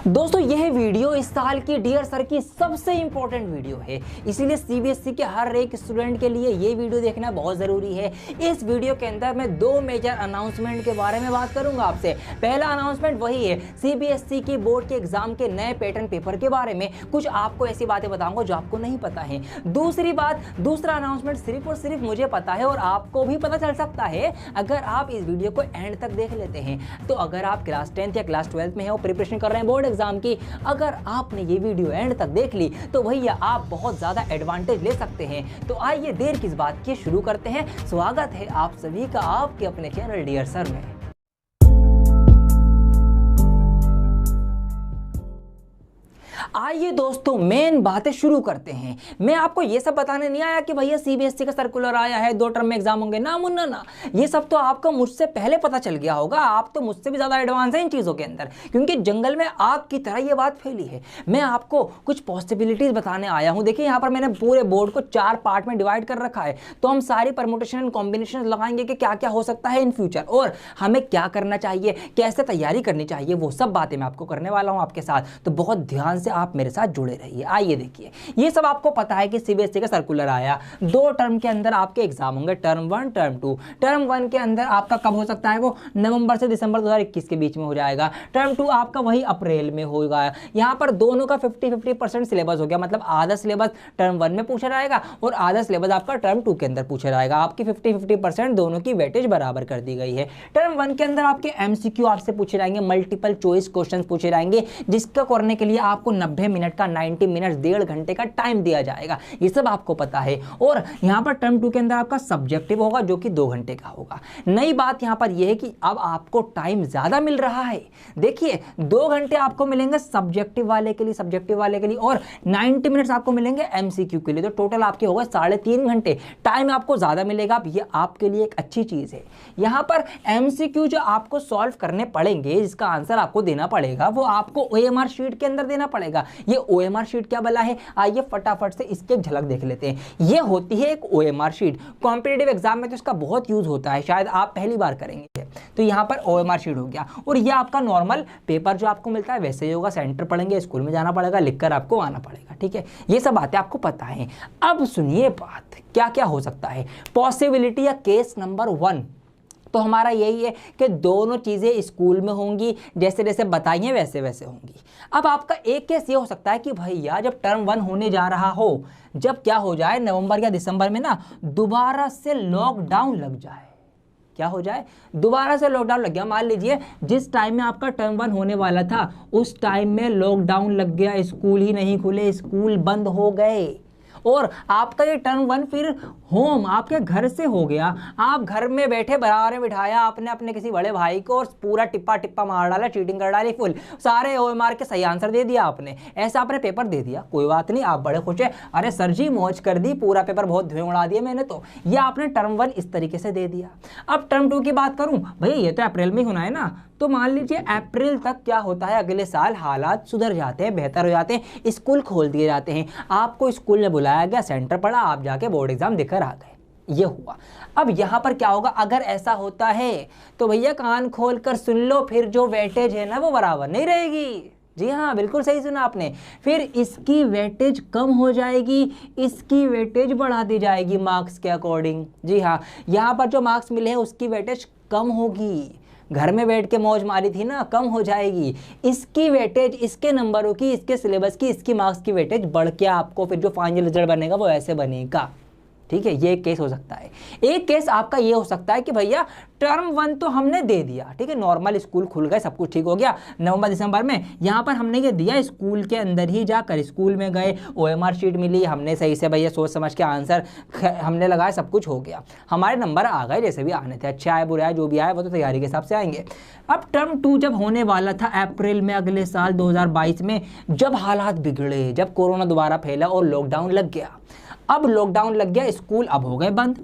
दोस्तों यह वीडियो इस साल की डियर सर की सबसे इंपॉर्टेंट वीडियो है, इसीलिए सीबीएसई के हर एक स्टूडेंट के लिए ये वीडियो देखना बहुत ज़रूरी है। इस वीडियो के अंदर मैं दो मेजर अनाउंसमेंट के बारे में बात करूंगा आपसे। पहला अनाउंसमेंट वही है सीबीएसई की बोर्ड के एग्जाम के नए पैटर्न पेपर के बारे में, कुछ आपको ऐसी बातें बताऊंगा जो आपको नहीं पता है। दूसरा अनाउंसमेंट सिर्फ और सिर्फ मुझे पता है और आपको भी पता चल सकता है अगर आप इस वीडियो को एंड तक देख लेते हैं। तो अगर आप क्लास 10th या क्लास 12th में है और प्रिपरेशन कर रहे हैं बोर्ड एग्जाम की, अगर आपने ये वीडियो एंड तक देख ली तो भैया आप बहुत ज्यादा एडवांटेज ले सकते हैं। तो आइए देर किस बात की, शुरू करते हैं। स्वागत है आप सभी का आपके अपने चैनल डियर सर में। आइए दोस्तों मेन बातें शुरू करते हैं। मैं आपको ये सब बताने नहीं आया कि भैया सीबीएसई का सर्कुलर आया है, 2 टर्म में एग्जाम होंगे, ना मुन्ना ना। ये सब तो आपको मुझसे पहले पता चल गया होगा। आप तो मुझसे भी ज्यादा एडवांस हैं इन चीजों के अंदर, क्योंकि जंगल में आग की तरह ये बात फैली है। मैं आपको कुछ पॉसिबिलिटीज बताने आया हूं। देखिए यहाँ पर मैंने पूरे बोर्ड को 4 पार्ट में डिवाइड कर रखा है, तो हम सारी परमुटेशन एंड कॉम्बिनेशन लगाएंगे कि क्या क्या हो सकता है इन फ्यूचर और हमें क्या करना चाहिए, कैसे तैयारी करनी चाहिए, वो सब बातें मैं आपको करने वाला हूं आपके साथ। तो बहुत ध्यान से आप मेरे साथ जुड़े रहिए। आइए देखिए, ये सब आपको पता है कि सीबीएसई का सर्कुलर आया, 2 टर्म के अंदर आपके एग्जाम होंगे, टर्म 1 टर्म 2। टर्म 1 के अंदर आपका कब हो सकता है, वो नवंबर से दिसंबर 2021 के बीच में हो जाएगा। टर्म 2 आपका वही अप्रैल में होगा। यहाँ पर दोनों का 50-50% सिलेबस हो गया, मतलब आधा सिलेबस टर्म 1 में पूछा जाएगा और आधा सिलेबस आपका टर्म 2 के अंदर पूछा जाएगा। आपकी 50-50% दोनों की वेटेज बराबर कर दी गई है। टर्म 1 के अंदर आपके एमसीक्यू आपसे पूछे जाएंगे, मल्टीपल चॉइस क्वेश्चन पूछे जाएंगे, जिसका करने के लिए आपको 90 मिनट का 90 मिनट 1.5 घंटे का टाइम दिया जाएगा। ये सब आपको पता है। और यहां पर टर्म 2 के अंदर आपका सब्जेक्टिव होगा जो कि 2 घंटे का होगा। नई बात यहां पर यह है कि अब आपको टाइम ज्यादा मिल रहा है। देखिए 2 घंटे आपको मिलेंगे सब्जेक्टिव वाले के लिए और 90 मिनट्स आपको मिलेंगे एमसीक्यू के लिए। तो टोटल आपके होगा 3.5 घंटे। टाइम आपको ज्यादा मिलेगा। अब ये आपके लिए एक अच्छी चीज है। यहां पर एमसीक्यू जो आपको सॉल्व करने पड़ेंगे, जिसका आंसर आपको देना पड़ेगा, वो आपको ओएमआर शीट के अंदर देना पड़ेगा। ये ओएमआर शीट क्या बला है, आइए फटाफट से इसकी एक झलक देख लेते हैं। ये होती है एक ओएमआर शीट। कॉम्पिटिटिव एग्जाम में तो इसका बहुत यूज होता है, शायद आप पहली बार करेंगे। तो यहां पर ओएमआर शीट हो गया और ये आपका नॉर्मल पेपर जो आपको मिलता है वैसे ही होगा। सेंटर पढ़ेंगे, स्कूल में जाना पड़ेगा, लिखकर आपको आना पड़ेगा। ठीक है, ये सब बातें आपको पता है। अब सुनिए बात, क्या क्या हो सकता है। पॉसिबिलिटी या केस नंबर 1 तो हमारा यही है कि दोनों चीज़ें स्कूल में होंगी, जैसे जैसे बताइए वैसे वैसे होंगी। अब आपका एक केस ये हो सकता है कि भैया जब टर्म 1 होने जा रहा हो, जब क्या हो जाए नवंबर या दिसंबर में ना दोबारा से लॉकडाउन लग जाए। क्या हो जाए, दोबारा से लॉकडाउन लग गया। मान लीजिए जिस टाइम में आपका टर्म 1 होने वाला था उस टाइम में लॉकडाउन लग गया, स्कूल ही नहीं खुले, स्कूल बंद हो गए और आपका ये टर्म 1 फिर होम आपके घर से हो गया। आप घर में बैठे बराबर में बिठाया आपने अपने किसी बड़े भाई को और पूरा टिप्पा मार डाला, चीटिंग कर डाली, फुल सारे ओएमआर के सही आंसर दे दिया आपने। ऐसा आपने पेपर दे दिया, कोई बात नहीं, आप बड़े खुश है, अरे सर जी मौज कर दी, पूरा पेपर बहुत धुएं उड़ा दिया मैंने। तो ये आपने टर्म 1 इस तरीके से दे दिया। अब टर्म 2 की बात करूं, भैया ये तो अप्रैल में ही होना है ना, तो मान लीजिए अप्रैल तक क्या होता है, अगले साल हालात सुधर जाते हैं, बेहतर हो जाते हैं, स्कूल खोल दिए जाते हैं, आपको स्कूल में बुलाया गया, सेंटर पड़ा, आप जाके बोर्ड एग्जाम देकर आ गए। ये हुआ। अब यहां पर क्या होगा, अगर ऐसा होता है तो भैया कान खोल कर सुन लो, फिर जो वेटेज है ना वो बराबर नहीं रहेगी। जी हाँ, बिल्कुल सही सुना आपने। फिर इसकी वेटेज कम हो जाएगी, इसकी वेटेज बढ़ा दी जाएगी मार्क्स के अकॉर्डिंग। जी हाँ, यहाँ पर जो मार्क्स मिले हैं उसकी वेटेज कम होगी। घर में बैठ के मौज मारी थी ना, कम हो जाएगी। इसकी वेटेज, इसके नंबरों की, इसके सिलेबस की, इसकी मार्क्स की वेटेज बढ़ के आपको फिर जो फाइनल रिजल्ट बनेगा वो ऐसे बनेगा। ठीक है, ये एक केस हो सकता है। एक केस आपका ये हो सकता है कि भैया टर्म 1 तो हमने दे दिया, ठीक है, नॉर्मल स्कूल खुल गए, सब कुछ ठीक हो गया नवंबर दिसंबर में। यहाँ पर हमने ये दिया, स्कूल के अंदर ही जाकर स्कूल में गए, ओएमआर शीट मिली, हमने सही से भैया सोच समझ के आंसर हमने लगाया, सब कुछ हो गया, हमारे नंबर आ गए जैसे भी आने थे, अच्छा आए बुरा आए जो भी आए वो तो तैयारी के हिसाब से आएंगे। अब टर्म 2 जब होने वाला था अप्रैल में अगले साल 2022 में, जब हालात बिगड़े, जब कोरोना दोबारा फैला और लॉकडाउन लग गया। अब लॉकडाउन लग गया, स्कूल अब हो गए बंद।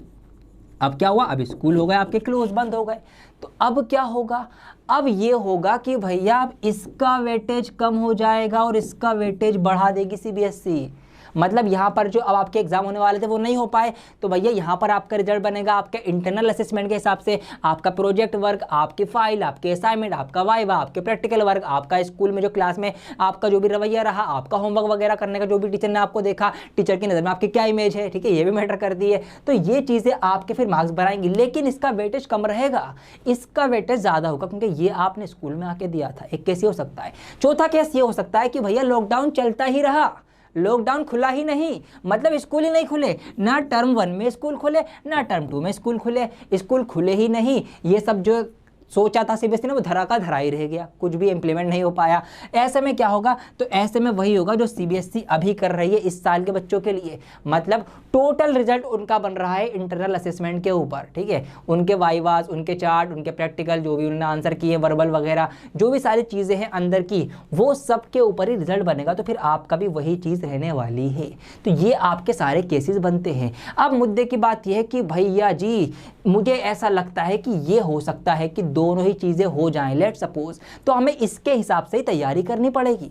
अब क्या हुआ, अब स्कूल हो गए आपके क्लोज, बंद हो गए। तो अब क्या होगा, अब ये होगा कि भैया अब इसका वेटेज कम हो जाएगा और इसका वेटेज बढ़ा देगी सीबीएसई। मतलब यहाँ पर जो अब आपके एग्जाम होने वाले थे वो नहीं हो पाए, तो भैया यहाँ पर आपका रिजल्ट बनेगा आपके इंटरनल असेसमेंट के हिसाब से, आपका प्रोजेक्ट वर्क, आपकी फाइल, आपके असाइनमेंट, आपका वाइवा, आपके प्रैक्टिकल वर्क, आपका स्कूल में जो क्लास में आपका जो भी रवैया रहा, आपका होमवर्क वगैरह करने का जो भी टीचर ने आपको देखा, टीचर की नज़र में आपकी क्या इमेज है, ठीक है, ये भी मैटर करती है। तो ये चीज़ें आपके फिर मार्क्स बढ़ाएंगी, लेकिन इसका वेटेज कम रहेगा, इसका वेटेज ज़्यादा होगा, क्योंकि ये आपने स्कूल में आके दिया था। एक केस ये हो सकता है। चौथा केस ये हो सकता है कि भैया लॉकडाउन चलता ही रहा, लॉकडाउन खुला ही नहीं, मतलब स्कूल ही नहीं खुले, ना टर्म 1 में स्कूल खुले, ना टर्म 2 में स्कूल खुले ही नहीं। ये सब जो सोचा था सीबीएसई ने वो धरा का धरा ही रह गया, कुछ भी इंप्लीमेंट नहीं हो पाया। ऐसे में क्या होगा, तो ऐसे में वही होगा जो सीबीएसई अभी कर रही है इस साल के बच्चों के लिए, मतलब टोटल रिजल्ट उनका बन रहा है इंटरनल असेसमेंट के ऊपर, ठीक है, उनके वाइवास, उनके चार्ट, उनके प्रैक्टिकल जो भी उन्होंने आंसर किए, वर्बल वगैरह जो भी सारी चीज़ें हैं अंदर की, वो सब के ऊपर ही रिजल्ट बनेगा। तो फिर आपका भी वही चीज़ रहने वाली है। तो ये आपके सारे केसेस बनते हैं। अब मुद्दे की बात यह है कि भैया जी मुझे ऐसा लगता है कि ये हो सकता है कि दोनों ही चीज़ें हो जाएं, लेट सपोज, तो हमें इसके हिसाब से ही तैयारी करनी पड़ेगी।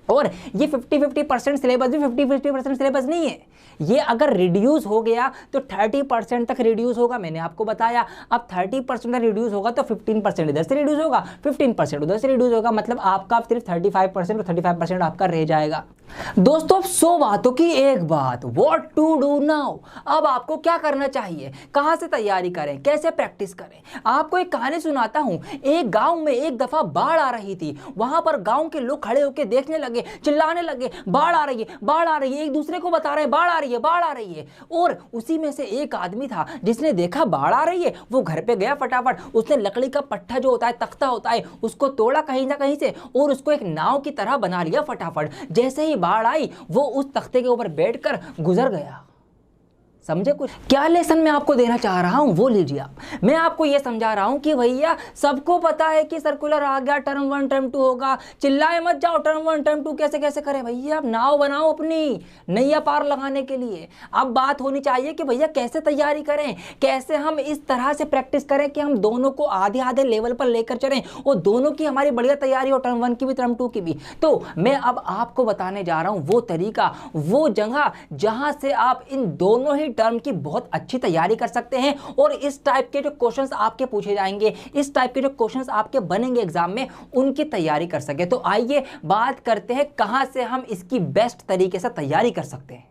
और ये 50-50% सिलेबस भी 50-50% सिलेबस नहीं है, ये अगर रिड्यूस हो गया तो 30% तक रिड्यूस होगा, मैंने आपको बताया। अब 30% तक रिड्यूस होगा तो 15% इधर से रिड्यूस होगा, 15% उधर से रिड्यूस होगा, मतलब आपका सिर्फ 35% और 35% आपका रह जाएगा। दोस्तों अब 100 बातों की एक बात, व्हाट टू डू नाउ। अब आपको क्या करना चाहिए, कहां से तैयारी करें, कैसे प्रैक्टिस करें। आपको एक कहानी सुनाता हूं। एक गांव में एक दफा बाढ़ आ रही थी, वहां पर गांव के लोग खड़े होकर देखने लगे, चिल्लाने लगे, बाढ़ आ रही है, बाढ़ आ रही है, एक दूसरे को बता रहे हैं बाढ़ आ रही है, बाढ़ आ रही है। और उसी में से एक आदमी था जिसने देखा बाढ़ आ रही है, वो घर पे गया फटाफट, उसने लकड़ी का पट्टा जो होता है, तख्ता होता है, उसको तोड़ा कहीं ना कहीं से और उसको एक नाव की तरह बना लिया फटाफट। जैसे ही बाढ़ आई वो उस तख्ते के ऊपर बैठकर गुजर गया। समझे कुछ क्या लेसन मैं आपको देना चाह रहा हूं, वो लीजिए आप। मैं आपको ये समझा रहा हूं कि भैया सबको पता है कि सर्कुलर आ गया, टर्म 1 टर्म 2 होगा, चिल्लाए मत जाओ टर्म 1 टर्म 2 कैसे कैसे करें। भैया आप नाव बनाओ अपनी नैया पार लगाने के लिए। अब बात होनी चाहिए कि भैया कैसे तैयारी करें, कैसे हम इस तरह से प्रैक्टिस करें कि हम दोनों को आधे आधे लेवल पर लेकर चलें और दोनों की हमारी बढ़िया तैयारी हो, टर्म 1 की भी टर्म 2 की भी। तो मैं अब आपको बताने जा रहा हूं वो तरीका, वो जगह जहां से आप इन दोनों ही टर्म की बहुत अच्छी तैयारी कर सकते हैं और इस टाइप के जो क्वेश्चंस आपके पूछे जाएंगे, इस टाइप के जो क्वेश्चंस आपके बनेंगे एग्जाम में, उनकी तैयारी कर सके। तो आइए बात करते हैं कहां से हम इसकी बेस्ट तरीके से तैयारी कर सकते हैं।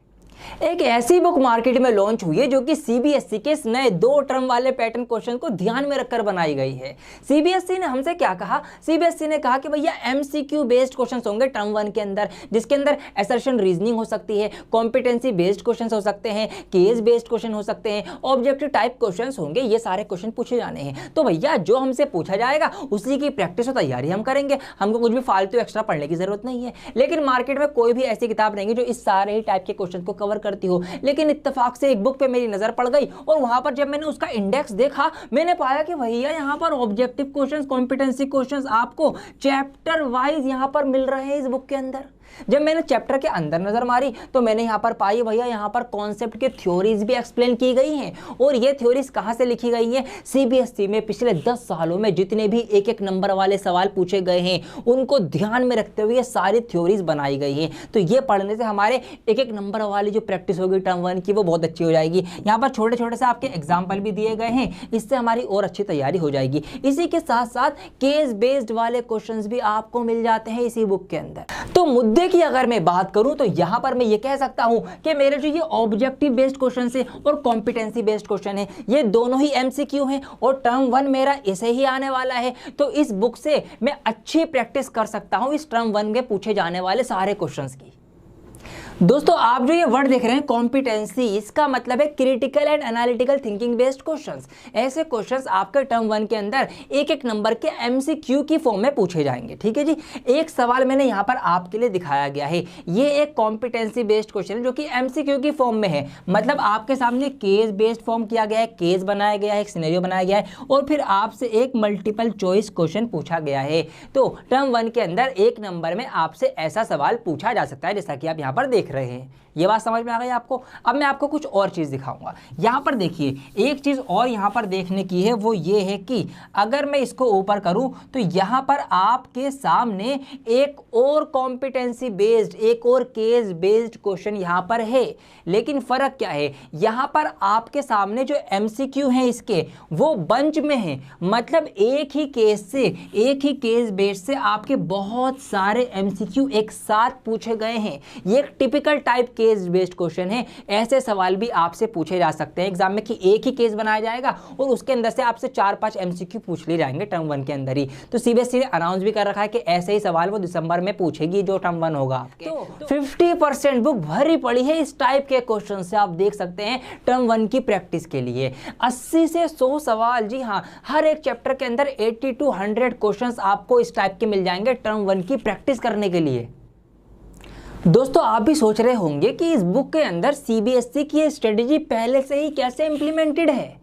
एक ऐसी बुक मार्केट में लॉन्च हुई है जो कि सीबीएसई के इस नए 2 टर्म वाले पैटर्न क्वेश्चन को ध्यान में रखकर बनाई गई है। सीबीएसई ने हमसे क्या कहा, सीबीएसई ने कहा कि भैया एमसीक्यू बेस्ड क्वेश्चंस होंगे टर्म 1 के अंदर, जिसके अंदर असर्शन रीजनिंग हो सकती है, कॉम्पिटेंसी बेस्ड क्वेश्चंस हो सकते हैं, केस बेस्ड क्वेश्चन हो सकते हैं, ऑब्जेक्टिव टाइप क्वेश्चंस होंगे, ये सारे क्वेश्चन पूछे जाने हैं। तो भैया जो हमसे पूछा जाएगा उसी की प्रैक्टिस और तैयारी हम करेंगे, हमको कुछ भी फालतू एक्स्ट्रा पढ़ने की जरूरत नहीं है। लेकिन मार्केट में कोई भी ऐसी किताब नहीं है जो इस सारे ही टाइप के क्वेश्चन को कवर करती हो। लेकिन इत्तेफाक से एक बुक पे मेरी नजर पड़ गई और वहां पर जब मैंने उसका इंडेक्स देखा, मैंने पाया कि भैया यहां पर ऑब्जेक्टिव क्वेश्चंस, कॉम्पिटेंसी क्वेश्चंस आपको चैप्टर वाइज यहां पर मिल रहे हैं इस बुक के अंदर। जब मैंने चैप्टर के अंदर नजर मारी तो मैंने यहाँ पर पाई भैया यहाँ पर कॉन्सेप्ट के थ्योरीज भी एक्सप्लेन की गई हैं। और ये थ्योरीज कहाँ से लिखी गई हैं, सीबीएसई में पिछले 10 सालों में जितने भी एक एक नंबर वाले सवाल पूछे गए हैं उनको ध्यान में रखते हुए सारी थ्योरीज बनाई गई हैं। तो ये पढ़ने से हमारे एक एक नंबर वाली जो प्रैक्टिस होगी टर्म 1 की वो बहुत अच्छी हो जाएगी। यहाँ पर छोटे छोटे से आपके एग्जाम्पल भी दिए गए हैं, इससे हमारी और अच्छी तैयारी हो जाएगी। इसी के साथ साथ केस बेस्ड वाले क्वेश्चन भी आपको मिल जाते हैं इसी बुक के अंदर। तो मुद्दे की अगर मैं बात करूं तो यहां पर मैं ये कह सकता हूं कि मेरे जो ये ऑब्जेक्टिव बेस्ड क्वेश्चन है और कॉम्पिटेंसी बेस्ड क्वेश्चन है ये दोनों ही एमसीक्यू हैं और टर्म 1 मेरा ऐसे ही आने वाला है। तो इस बुक से मैं अच्छी प्रैक्टिस कर सकता हूं इस टर्म 1 के पूछे जाने वाले सारे क्वेश्चंस की। दोस्तों आप जो ये वर्ड देख रहे हैं कॉम्पिटेंसी, इसका मतलब है critical and analytical thinking based questions. ऐसे क्वेश्चंस आपके टर्म 1 के अंदर एक एक नंबर के एमसीक्यू की फॉर्म में पूछे जाएंगे। ठीक है जी, एक सवाल मैंने यहाँ पर आपके लिए दिखाया गया है, ये एक कॉम्पिटेंसी बेस्ड क्वेश्चन है जो कि एमसीक्यू की फॉर्म में है। मतलब आपके सामने केस बेस्ड फॉर्म किया गया है, केस बनाया गया है, एक सिनेरियो बनाया गया है और फिर आपसे एक मल्टीपल चॉइस क्वेश्चन पूछा गया है। तो टर्म 1 के अंदर एक नंबर में आपसे ऐसा सवाल पूछा जा सकता है जैसा कि आप यहाँ पर देख देख रहे हैं। ये बात समझ में आ गई आपको। अब मैं आपको कुछ और चीज़ दिखाऊंगा। यहाँ पर देखिए, एक चीज़ और यहाँ पर देखने की है, वो ये है कि अगर मैं इसको ऊपर करूँ तो यहाँ पर आपके सामने एक और कॉम्पिटेंसी बेस्ड, एक और केस बेस्ड क्वेश्चन यहाँ पर है। लेकिन फ़र्क क्या है, यहाँ पर आपके सामने जो MCQ हैं इसके वो बंच में हैं, मतलब एक ही केस से, एक ही केस बेस्ड से आपके बहुत सारे MCQ एक साथ पूछे गए हैं। ये एक typical type case based question है। ऐसे सवाल भी आपसे पूछे जा सकते हैं एग्जाम में कि एक ही केस बनाया जाएगा और उसके अंदर से आपसे 4-5 MCQ पूछ लिए जाएंगे टर्म 1 के अंदर ही। तो CBSE ने अनाउंस भी कर रखा है कि ऐसे ही सवाल वो दिसंबर में पूछेगी जो टर्म 1 होगा आपके। तो 50% बुक भरी पड़ी है इस टाइप के क्वेश्चन से, आप देख सकते हैं टर्म 1 की प्रैक्टिस के लिए 80 से 100 सवाल, जी हाँ, हर एक चैप्टर के अंदर 80 to 100 क्वेश्चंस आपको इस टाइप के मिल जाएंगे टर्म 1 की प्रैक्टिस करने के लिए। दोस्तों, आप भी सोच रहे होंगे कि इस बुक के अंदर CBSE की ये स्ट्रेटेजी पहले से ही कैसे इंप्लीमेंटेड है।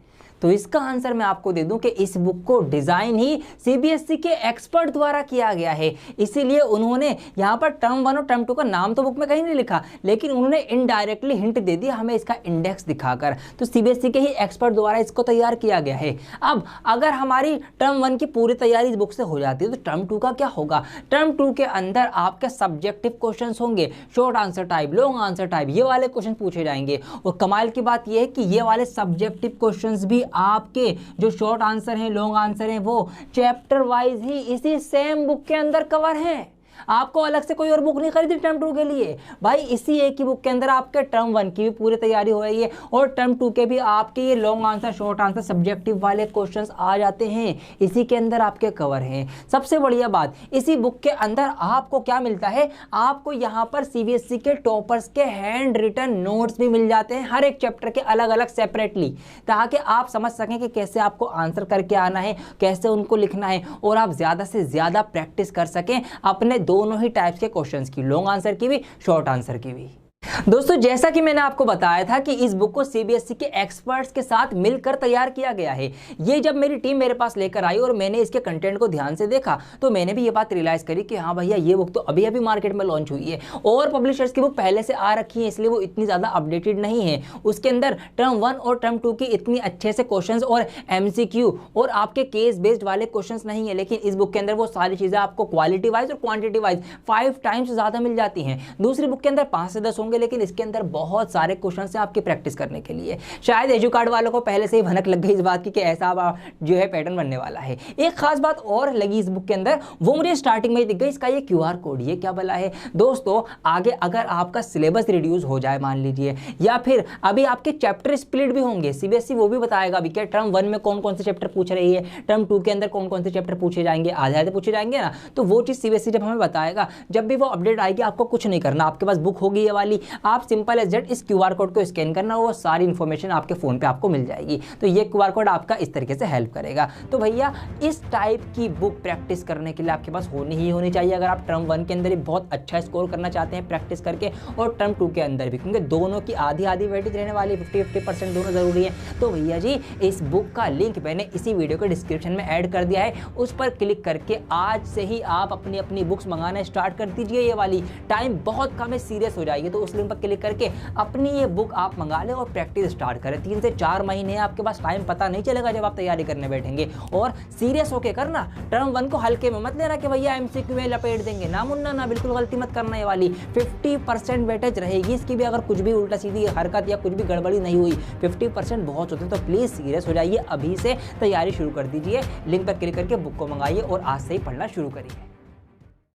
तो इसका आंसर मैं आपको दे दूं कि इस बुक को डिज़ाइन ही CBSE के एक्सपर्ट द्वारा किया गया है। इसीलिए उन्होंने यहाँ पर टर्म 1 और टर्म 2 का नाम तो बुक में कहीं नहीं लिखा, लेकिन उन्होंने इनडायरेक्टली हिंट दे दिया हमें इसका इंडेक्स दिखाकर। तो CBSE के ही एक्सपर्ट द्वारा इसको तैयार किया गया है। अब अगर हमारी टर्म 1 की पूरी तैयारी इस बुक से हो जाती है तो टर्म 2 का क्या होगा। टर्म 2 के अंदर आपके सब्जेक्टिव क्वेश्चन होंगे, short answer type, long answer type, ये वाले क्वेश्चन पूछे जाएंगे। और कमाल की बात यह है कि ये वाले सब्जेक्टिव क्वेश्चन भी आपके जो शॉर्ट आंसर हैं, लॉन्ग आंसर हैं, वो चैप्टर वाइज ही इसी सेम बुक के अंदर कवर हैं। आपको अलग से कोई और बुक नहीं खरीदी टर्म 2 के लिए भाई, इसी एक ही बुक के अंदर आपके टर्म 1 की भी पूरी तैयारी हो रही है और टर्म 2 के भी आपके ये long answer, short answer, subjective वाले क्वेश्चंस आ जाते हैं, इसी के अंदर आपके कवर हैं। सबसे बढ़िया बात, इसी बुक के अंदर आपको क्या मिलता है, आपको यहाँ पर CBSE के टॉपर्स के हैंड रिटन नोट्स भी मिल जाते हैं, हर एक चैप्टर के अलग अलग सेपरेटली, ताकि आप समझ सकें कि कैसे आपको आंसर करके आना है, कैसे उनको लिखना है और आप ज़्यादा से ज़्यादा प्रैक्टिस कर सकें अपने दोनों ही टाइप्स के क्वेश्चंस की, लॉन्ग आंसर की भी, शॉर्ट आंसर की भी। दोस्तों, जैसा कि मैंने आपको बताया था कि इस बुक को CBSE के एक्सपर्ट्स के साथ मिलकर तैयार किया गया है। ये जब मेरी टीम मेरे पास लेकर आई और मैंने इसके कंटेंट को ध्यान से देखा तो मैंने भी ये बात रियलाइज करी कि हाँ भैया, ये बुक तो अभी अभी मार्केट में लॉन्च हुई है और पब्लिशर्स की बुक पहले से आ रखी है, इसलिए वो इतनी ज़्यादा अपडेटेड नहीं है। उसके अंदर टर्म 1 और टर्म 2 की इतनी अच्छे से क्वेश्चन और MCQ और आपके केस बेस्ड वाले क्वेश्चन नहीं है, लेकिन इस बुक के अंदर वो सारी चीज़ें आपको क्वालिटी वाइज और क्वान्टिटी वाइज 5 टाइम्स ज़्यादा मिल जाती हैं। दूसरी बुक के अंदर 5 से 10 होंगे, लेकिन इसके अंदर बहुत सारे क्वेश्चन हैं आपकी प्रैक्टिस करने के लिए। शायद एजुकार्ड वालों को पहले से ही भनक लग गई इस बात की कि ऐसा जो है पैटर्न बनने वाला है। एक खास बात और लगी इस बुक के अंदर, वो मुझे स्टार्टिंग में ही दिख गई, इसका ये QR कोड, ये क्या भला है। दोस्तों, आगे अगर आपका सिलेबस रिड्यूस हो जाए मान लीजिए, या फिर अभी आपके चैप्टर स्प्लिट भी होंगे, CBSE वो भी बताएगा अभी क्या टर्म 1 में कौन कौन से चैप्टर पूछ रही है, टर्म 2 के अंदर कौन कौन से चैप्टर पूछे जाएंगे, आधे आधे पूछे जाएंगे ना, तो वो चीज़ CBSE जब हमें बताएगा, जब भी वो अपडेट आएगी, आपको कुछ नहीं करना, आपके पास बुक होगी ये वाली, आप सिंपल एज जेड इस QR कोड को स्कैन करना, वो सारी इन्फॉर्मेशन आपके फ़ोन पे आपको मिल जाएगी। तो ये QR कोड आपका इस तरीके से हेल्प करेगा। तो भैया, इस टाइप की बुक प्रैक्टिस करने के लिए आपके पास होनी चाहिए अगर आप टर्म 1 के अंदर ही बहुत अच्छा स्कोर करना चाहते हैं प्रैक्टिस करके, और टर्म 2 के अंदर भी, क्योंकि दोनों की आधी आधी वेटेज रहने वाली, 50-50% दोनों ज़रूरी है। तो भैया जी, इस बुक का लिंक मैंने इसी वीडियो के डिस्क्रिप्शन में ऐड कर दिया है, उस पर क्लिक करके आज से ही आप अपनी अपनी बुक्स मंगाना स्टार्ट कर दीजिए। ये वाली टाइम बहुत कम है, सीरियस हो जाएगी, तो उस लिंक पर क्लिक करके अपनी ये बुक आप मंगा लें और प्रैक्टिस स्टार्ट करें। 3 से 4 महीने आपके पास टाइम, पता नहीं चलेगा जब आप तैयारी करने बैठेंगे। और सीरियस होके करना, टर्म 1 को हल्के में मत लेना कि भैया MCQ में लपेट देंगे, ना मुन्ना ना, बिल्कुल गलती मत करना। ये वाली 50% वेटेज रहेगी इसकी भी, अगर कुछ भी उल्टा सीधी हरकत या कुछ भी गड़बड़ी नहीं हुई, 50% बहुत होते हैं। तो प्लीज़ सीरियस हो जाइए, अभी से तैयारी शुरू कर दीजिए। लिंक पर क्लिक करके बुक को मंगाइए और आज से ही पढ़ना शुरू करिए।